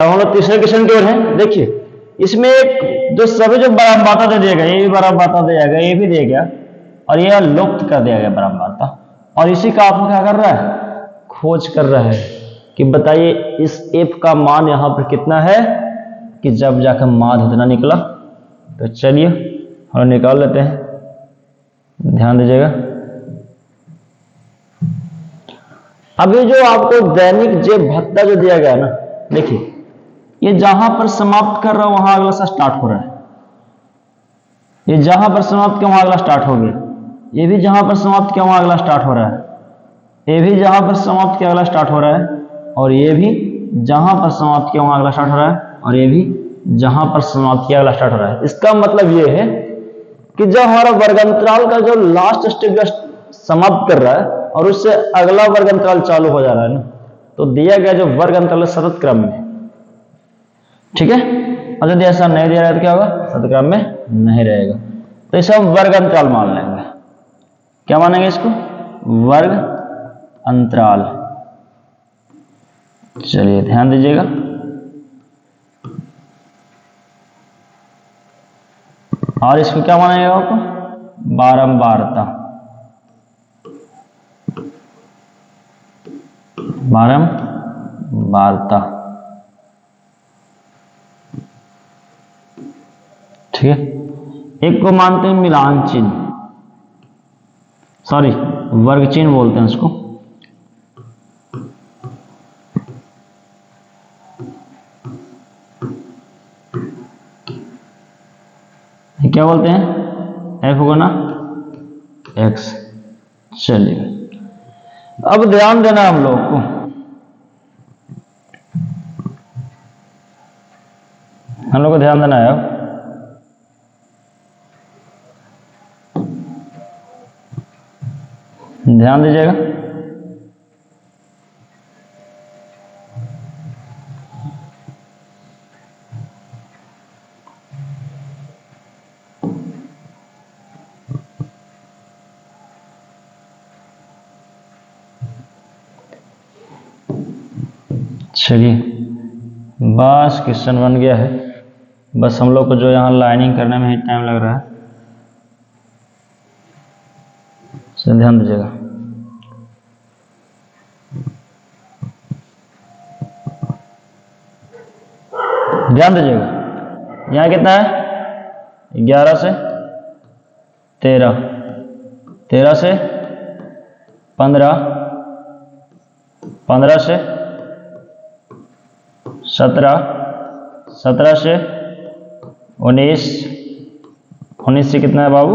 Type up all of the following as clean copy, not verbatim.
हम लोग तीसरे क्वेश्चन की ओर हैं। देखिए इसमें एक जो सभी जो बारामबाता दे दिया गया, ये भी बारामबाता दिया गया, ये भी दिया गया और ये लुप्त कर दिया गया बारामबाता, और इसी का आपको क्या कर रहा है, खोज कर रहा है कि बताइए इस एफ का मान यहां पर कितना है, कि जब जाकर मान इतना निकला। तो चलिए हम निकाल लेते हैं, ध्यान दीजिएगा। अभी जो आपको दैनिक जेब भत्ता जो दिया गया ना, देखिए ये जहां पर समाप्त कर रहा है वहां अगला सा स्टार्ट हो रहा है, ये जहां पर समाप्त किया वहां अगला स्टार्ट हो गया, ये भी जहां पर समाप्त किया वहां अगला स्टार्ट हो रहा है, ये भी जहां पर समाप्त किया अगला स्टार्ट हो रहा है, और ये भी जहां पर समाप्त किया वहां अगला स्टार्ट हो रहा है, और ये भी जहां पर समाप्त किया अगला स्टार्ट हो रहा है। इसका मतलब ये है कि जब हमारा वर्गांतराल का जो लास्ट स्टेप समाप्त कर रहा है और उससे अगला वर्गांतराल चालू हो जा रहा है ना, तो दिया गया जो वर्गांतराल सतत क्रम में, ठीक है। और यदि ऐसा नहीं दिया रहा तो क्या होगा, सतत क्रम में नहीं रहेगा, तो इसे हम वर्ग अंतराल मान लेंगे। क्या मानेंगे इसको, वर्ग अंतराल। चलिए ध्यान दीजिएगा, और इसको क्या मानेंगे आपको, बारंबारता, बारंबारता, ठीक है। एक को मानते हैं मिलान चिन्ह, सॉरी वर्ग चिन्ह बोलते हैं उसको, क्या बोलते हैं, एफ गुना एक्स। चलिए अब ध्यान देना हम लोग को, हम लोग को ध्यान देना है। ध्यान दीजिएगा, चलिए बस क्वेश्चन बन गया है, बस हम लोग को जो यहाँ लाइनिंग करने में ही टाइम लग रहा है, तो ध्यान दीजिएगा। ध्यान दीजिएगा, यहाँ कितना है, 11 से 13, 13 से 15, 15 से 17, 17 से 19, 19 से कितना है बाबू,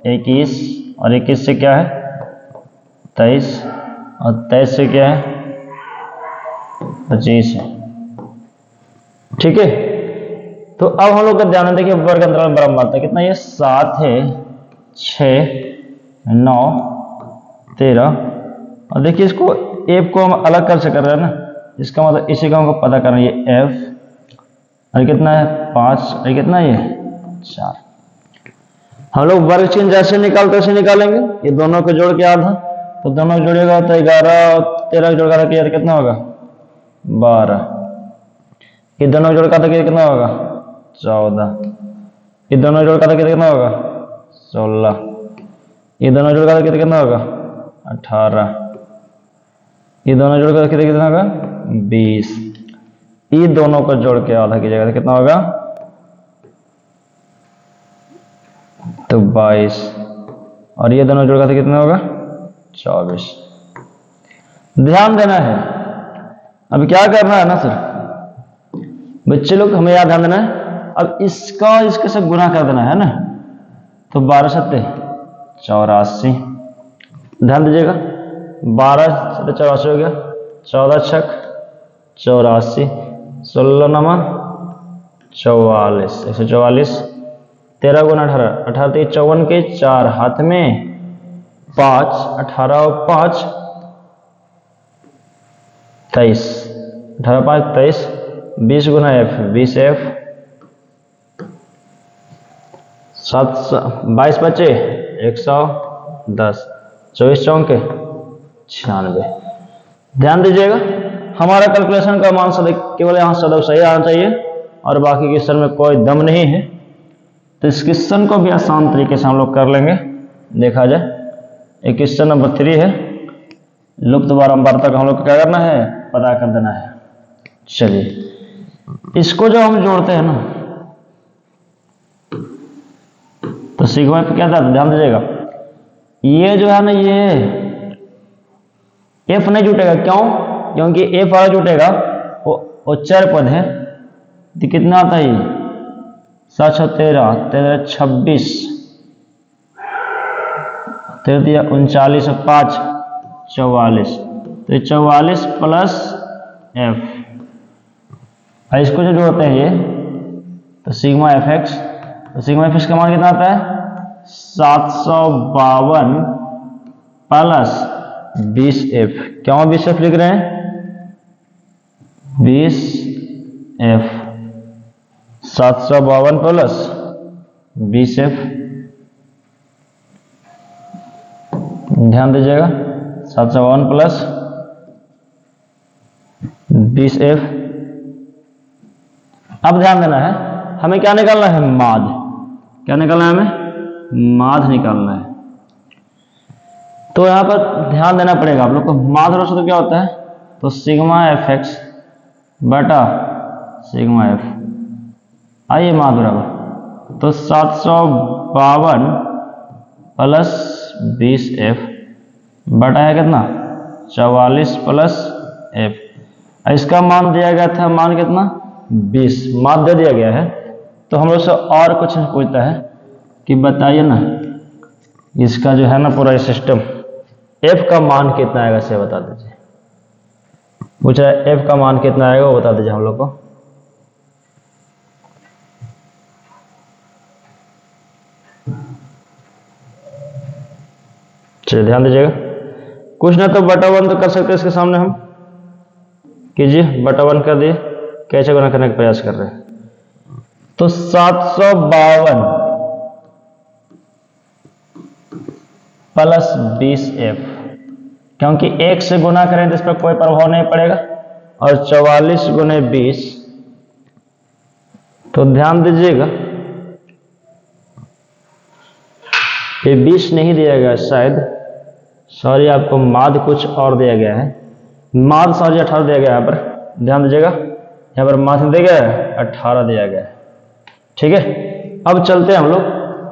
21, और 21 से क्या है 23, और 23 से क्या है 25 है, ठीक है। तो अब हम लोग का ध्यान देखिए वर्ग अंतराल बारंबारता कितना, ये 7 है, 6, 9, 13, और देखिए इसको एफ को हम अलग कर से कर रहे हैं ना, इसका मतलब इसी का हमको पता करना, ये एफ और कितना है 5, और कितना है ये 4। हम लोग वर्ग चिन्ह जैसे निकालते वैसे निकालेंगे, ये दोनों को जोड़ के आधा, तो दोनों को जोड़ेगा तो 11 और 13 जोड़ कर यार कितना होगा 12, ये दोनों जोड़ कर कितना होगा 14, ये दोनों जोड़ कर कितना होगा 16, ये दोनों जोड़ कर कितना होगा 18, ये दोनों जोड़ कर कितना होगा 20, ये दोनों को जोड़ के आधा कीजिएगा तो कितना होगा तो 22, और ये दोनों जोड़ कर कितना होगा 24। ध्यान देना है, अब क्या करना है ना सर बच्चे लोग, हमें याद ध्यान देना है। अब इसका इसके से गुना कर देना है ना, तो 12 सत्ते 84, ध्यान दीजिएगा 12 सत्ते 84 हो गया, 14 छक 84, 16 नमा 44, 144, 13 गुना 18, 18 54 के 4 हाथ में 5, 18 और 5 23, 18 5 23, 20 गुना एफ 20 एफ, 22 बचे 110, 24 चौके 96। ध्यान दीजिएगा हमारा कैलकुलेशन का मान केवल यहाँ सदैव सही आना चाहिए और बाकी क्वेश्चन में कोई दम नहीं है। तो इस क्वेश्चन को भी आसान तरीके से हम लोग कर लेंगे। देखा जाए, एक क्वेश्चन नंबर 3 है, लुप्त बारंबारता का हम लोग को क्या करना है, पता कर देना है। चलिए इसको जो हम जोड़ते हैं ना, तो सिग्मा पे क्या था, ध्यान दीजिएगा, ये जो है ना, ये एफ नहीं जुटेगा। क्यों? क्योंकि एफ वाला जुटेगा वो चर पद है। तो कितना आता है, 7 13 13 26 13 39 5 44। तो 44 प्लस एफ, इसको जो जोड़ते हैं ये, तो सिग्मा एफ एक्स, तो सिग्मा एफ एक्स का मान कितना आता है, 752 प्लस 20 एफ। क्यों 20 एफ लिख रहे हैं, 20 एफ, 752 प्लस 20 एफ। ध्यान दीजिएगा, 752 प्लस 20 एफ। अब ध्यान देना है, हमें क्या निकालना है, माद। क्या निकालना है, हमें माद निकालना है। तो यहां पर ध्यान देना पड़ेगा आप लोग को। माद और तो क्या होता है, तो सिग्मा एफ एक्स बटा सिग्मा एफ। आइए माद बराबर, तो 752 प्लस 20 एफ बटा है कितना, 44 प्लस एफ। इसका मान दिया गया था, मान कितना, 20 मान दे दिया गया है। तो हम लोग से और कुछ पूछता है कि बताइए ना, इसका जो है ना पूरा सिस्टम, एफ का मान कितना आएगा, इसे बता दीजिए। पूछ रहा है एफ का मान कितना आएगा, वो बता दीजिए हम लोग को। चलिए ध्यान दीजिएगा, कुछ ना तो बटा 1 तो कर सकते हैं, इसके सामने हम कीजिए, बटा 1 कर दिए, कैसे गुना करने का प्रयास कर रहे हैं। तो 752 प्लस 20 एफ, क्योंकि 1 से गुना करें तो इस पर कोई प्रभाव नहीं पड़ेगा, और 44 गुने 20, तो ध्यान दीजिएगा ये 20 नहीं दिया गया शायद, सॉरी, आपको माद कुछ और दिया गया है, माद सॉरी 18 दिया गया। यहाँ पर ध्यान दीजिएगा, यहाँ पर माद दिया गया है 18 दिया गया है। ठीक है, अब चलते हैं हम लोग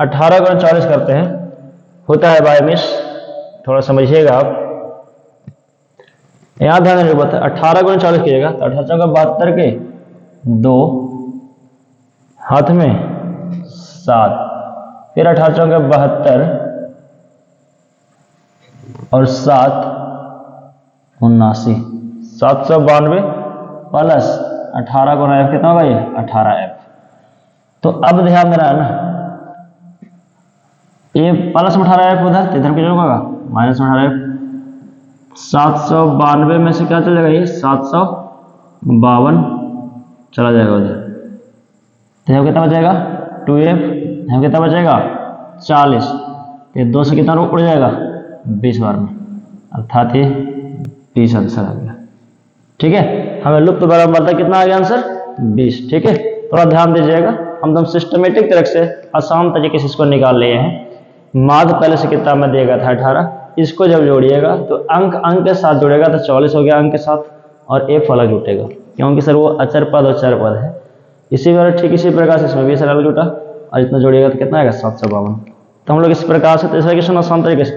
18 गुना 40 करते हैं, होता है बाय मिस, थोड़ा समझिएगा आप। यहाँ ध्यान देने की बात है, 18 गुना 40 कीजिएगा तो 18 चौका 72 के 2 हाथ में 7, फिर 18 चौका 72 और 7 79, 792 प्लस 18 गुना एफ कितना होगा, ये 18 एफ। तो अब ध्यान देना है ना, ये प्लस 18 एफ उधर, इधर कितना होगा, माइनस 18 एफ। 792 में से क्या चलेगा, ये 752 चला जाएगा उधर, तो कितना बचेगा 2f, यहाँ कितना बचेगा 40, तो 2 से कितना उड़ जाएगा 20 बार में, अर्थात ये 20 आंसर आ गया। ठीक है, हमें लुप्त बारंबारता कितना आ गया आंसर, 20। ठीक है, थोड़ा ध्यान दीजिएगा, हम एकदम सिस्टमेटिक तरह से आसान तरीके से इसको निकाल लिए हैं। माद पहले से किताब में दिया गया था 18, इसको जब जोड़िएगा तो अंक के साथ जुड़ेगा तो 44 हो गया अंक के साथ, और एफ वाला जुटेगा, क्योंकि सर वो अचर पद और चर पद है। इसी बार ठीक इसी प्रकार से इसमें भी सर जुटा, और इतना जोड़िएगा तो कितना आएगा 752। तो हम लोग इस प्रकार से तीसरा क्वेश्चन आसान तरीके से कर